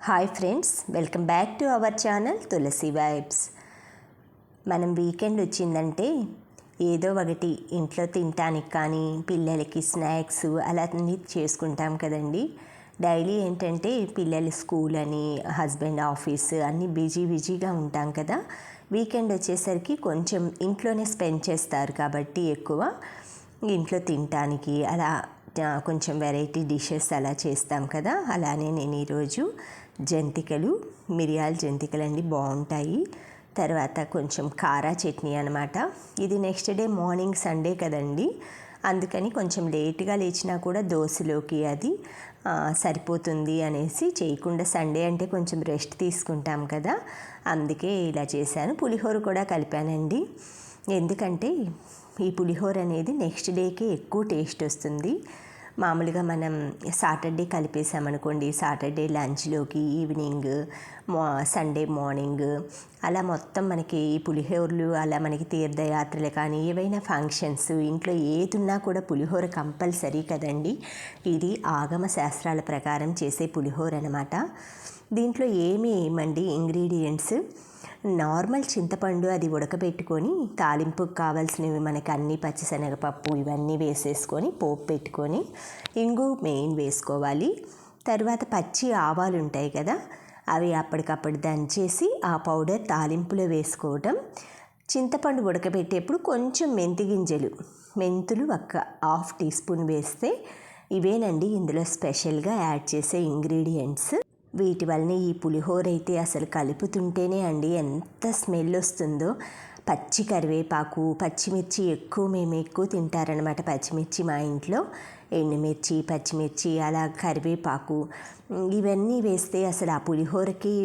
Hi friends, welcome back to our channel Tulasi vibes. మనం weekend వచ్చిందంటే ఏదో ఒకటి ఇంట్లో తినటానికి కానీ పిల్లలకి స్నాక్స్ అలా అన్నీ చేసుకుంటాం కదండి. డైలీ ఏంటంటే పిల్లలు స్కూల్ అని హస్బెండ్ ఆఫీస్ అన్నీ బిజీగా ఉంటాం కదా. వీకెండ్ వచ్చేసరికి కొంచెం ఇంట్లోనే స్పెండ్ చేస్తారు కాబట్టి ఎక్కువ ఇంట్లో తినటానికి అలా కొంచెం వెరైటీ డిషెస్ అలా చేస్తాం కదా. అలానే నేను ఈరోజు మిరియాల జంతికలు అండి, బాగుంటాయి. తర్వాత కొంచెం కారా చట్నీ అనమాట. ఇది నెక్స్ట్ డే మార్నింగ్ సండే కదండి, అందుకని కొంచెం లేట్గా లేచినా కూడా దోశలోకి అది సరిపోతుంది అనేసి చేయకుండా, సండే అంటే కొంచెం రెస్ట్ తీసుకుంటాం కదా, అందుకే ఇలా చేశాను. పులిహోర కూడా కలిపానండి, ఎందుకంటే ఈ పులిహోర అనేది నెక్స్ట్ డేకి ఎక్కువ టేస్ట్ వస్తుంది. మామూలుగా మనం సాటర్డే కలిపేసామనుకోండి, సాటర్డే లంచ్లోకి, ఈవినింగ్, సండే మార్నింగ్ అలా మొత్తం మనకి ఈ పులిహోరలు అలా మనకి తీర్థయాత్రలు కానీ ఏవైనా ఫంక్షన్స్ ఇంట్లో ఏదున్నా కూడా పులిహోర కంపల్సరీ కదండి. ఇది ఆగమ శాస్త్రాల ప్రకారం చేసే పులిహోర అనమాట. దీంట్లో ఏమండి ఇంగ్రీడియంట్స్, నార్మల్ చింతపండు అది ఉడకబెట్టుకొని తాలింపుకు కావాల్సినవి మనకి అన్ని పచ్చిశనగపప్పు ఇవన్నీ వేసేసుకొని పోపు పెట్టుకొని ఇంగు మెయిన్ వేసుకోవాలి. తర్వాత పచ్చి ఆవాలు ఉంటాయి కదా, అవి అప్పటికప్పుడు దంచేసి ఆ పౌడర్ తాలింపులో వేసుకోవటం. చింతపండు ఉడకబెట్టేప్పుడు కొంచెం మెంతులు ఒక 1/2 టీ స్పూన్ వేస్తే ఇవేనండి ఇందులో స్పెషల్గా యాడ్ చేసే ఇంగ్రీడియంట్స్. వీటి వలన ఈ పులిహోర అయితే అసలు కలుపుతుంటేనే అండి ఎంత స్మెల్ వస్తుందో. పచ్చి కరివేపాకు, పచ్చిమిర్చి మేము ఎక్కువ తింటారనమాట. పచ్చిమిర్చి మా ఇంట్లో ఎండుమిర్చి, పచ్చిమిర్చి అలా కరివేపాకు ఇవన్నీ వేస్తే అసలు ఆ పులిహోరకి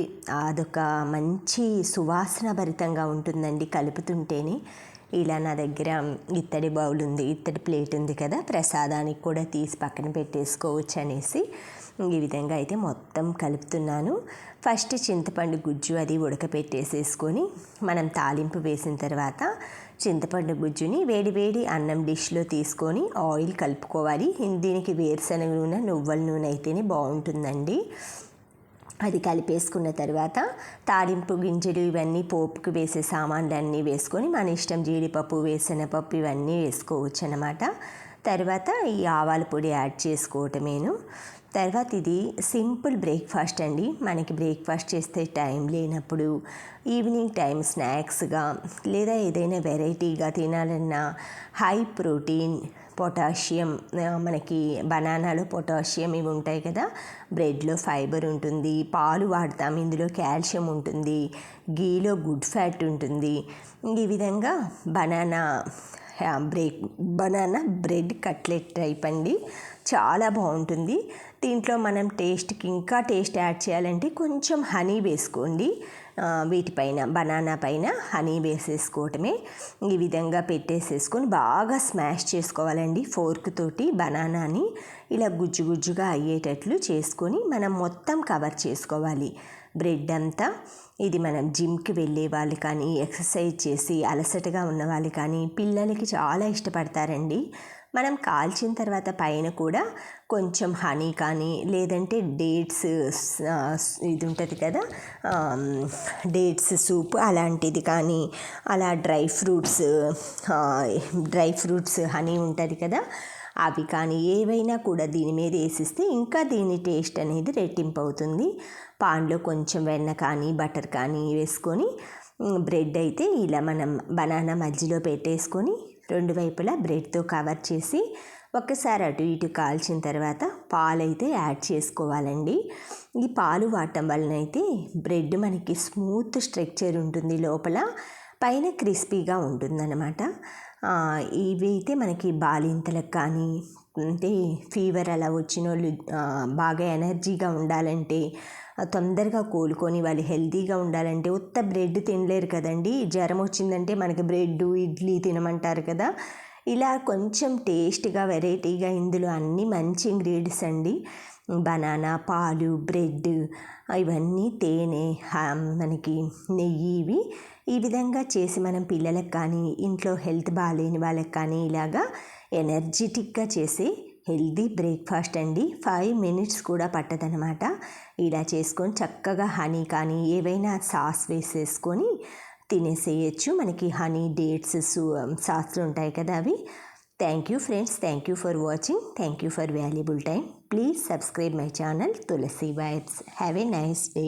అదొక మంచి సువాసన భరితంగా ఉంటుందండి కలుపుతుంటేనే. ఇలా నా దగ్గర ఇత్తడి ప్లేట్ ఉంది కదా, ప్రసాదానికి కూడా తీసి పక్కన పెట్టేసుకోవచ్చు అనేసి ఈ విధంగా అయితే మొత్తం కలుపుతున్నాను. ఫస్ట్ చింతపండు గుజ్జు అది ఉడకపెట్టేసేసుకొని మనం తాలింపు వేసిన తర్వాత చింతపండు గుజ్జుని వేడి అన్నం డిష్లో తీసుకొని ఆయిల్ కలుపుకోవాలి. దీనికి వేరుశనగ నూనె, నువ్వుల నూనె అయితేనే బాగుంటుందండి. అది కలిపేసుకున్న తర్వాత తాలింపు గింజలు ఇవన్నీ పోపుకు వేసే సామాన్లన్నీ వేసుకొని మన ఇష్టం జీడిపప్పు, వేరుశనగపప్పు ఇవన్నీ వేసుకోవచ్చు అన్నమాట. తర్వాత ఈ ఆవాల పొడి యాడ్ చేసుకోవటమేను. తర్వాత ఇది సింపుల్ బ్రేక్ఫాస్ట్ అండి. మనకి బ్రేక్ఫాస్ట్ చేస్తే టైం లేనప్పుడు ఈవినింగ్ టైం స్నాక్స్గా లేదా ఏదైనా వెరైటీగా తినాలన్నా హై ప్రోటీన్, పొటాషియం, మనకి బనానాలో పొటాషియం ఇవి ఉంటాయి కదా, బ్రెడ్లో ఫైబర్ ఉంటుంది, పాలు వాడతాం ఇందులో కాల్షియం ఉంటుంది, గీలో గుడ్ ఫ్యాట్ ఉంటుంది. ఈ విధంగా బనానా బ్రెడ్ కట్లెట్ టైప్ అండి, చాలా బాగుంటుంది. దీంట్లో మనం టేస్ట్కి ఇంకా టేస్ట్ యాడ్ చేయాలంటే కొంచెం హనీ వేసుకోండి. వీటిపైన బనానా పైన హనీ వేసేసుకోవటమే. ఈ విధంగా పెట్టేసేసుకొని బాగా స్మాష్ చేసుకోవాలండి ఫోర్క్ తోటి. బనానాని ఇలా గుజ్జుగా అయ్యేటట్లు చేసుకొని మనం మొత్తం కవర్ చేసుకోవాలి బ్రెడ్ అంతా. ఇది మనం జిమ్కి వెళ్ళే వాళ్ళు కానీ, ఎక్సర్సైజ్ చేసి అలసటగా ఉన్న వాళ్ళు కానీ, పిల్లలకి చాలా ఇష్టపడతారండి. మనం కాల్చిన తర్వాత పైన కూడా కొంచెం హనీ కానీ లేదంటే డేట్స్ ఇది ఉంటుంది కదా, డేట్స్ సూప్ అలాంటిది కానీ, అలా డ్రై ఫ్రూట్స్ హనీ ఉంటుంది కదా, అవి కానీ ఏవైనా కూడా దీని మీద వేసిస్తే ఇంకా దీని టేస్ట్ అనేది రెట్టింపు అవుతుంది. పాన్లో కొంచెం వెన్న కానీ బటర్ కానీ వేసుకొని బ్రెడ్ అయితే ఇలా మనం బనానా మధ్యలో పెట్టేసుకొని రెండు వైపులా బ్రెడ్తో కవర్ చేసి ఒక్కసారి అటు ఇటు కాల్చిన తర్వాత పాలైతే యాడ్ చేసుకోవాలండి. ఈ పాలు వాడటం వలన అయితే బ్రెడ్ మనకి స్మూత్ స్ట్రక్చర్ ఉంటుంది, లోపల పైన క్రిస్పీగా ఉంటుందన్నమాట. ఇవి అయితే మనకి బాలింతలకు కానీ, అంటే ఫీవర్ అలా వచ్చిన వాళ్ళు బాగా ఎనర్జీగా ఉండాలంటే, తొందరగా కోలుకొని వాళ్ళు హెల్తీగా ఉండాలంటే ఉత్త బ్రెడ్ తినలేరు కదండి. జ్వరం వచ్చిందంటే మనకి బ్రెడ్, ఇడ్లీ తినమంటారు కదా. ఇలా కొంచెం టేస్ట్గా వెరైటీగా ఇందులో అన్నీ మంచి ఇంగ్రీడియంట్స్ అండి. బనానా, పాలు, బ్రెడ్, ఇవన్నీ తేనె, మనకి నెయ్యి, ఇవి ఈ విధంగా చేసి మనం పిల్లలకు కానీ ఇంట్లో హెల్త్ బాగాలేని వాళ్ళకి కానీ ఇలాగా ఎనర్జెటిక్గా చేసి హెల్దీ బ్రేక్ఫాస్ట్ అండి. 5 మినిట్స్ కూడా పట్టదనమాట. ఇలా చేసుకొని చక్కగా హనీ కానీ ఏవైనా సాస్ వేసేసుకొని తినేసేయచ్చు. మనకి హనీ, డేట్స్ సాస్లు ఉంటాయి కదా అవి. Thank you friends. Thank you for watching. Thank you for valuable time. Please subscribe my channel Tulasi vibes. Have a nice day.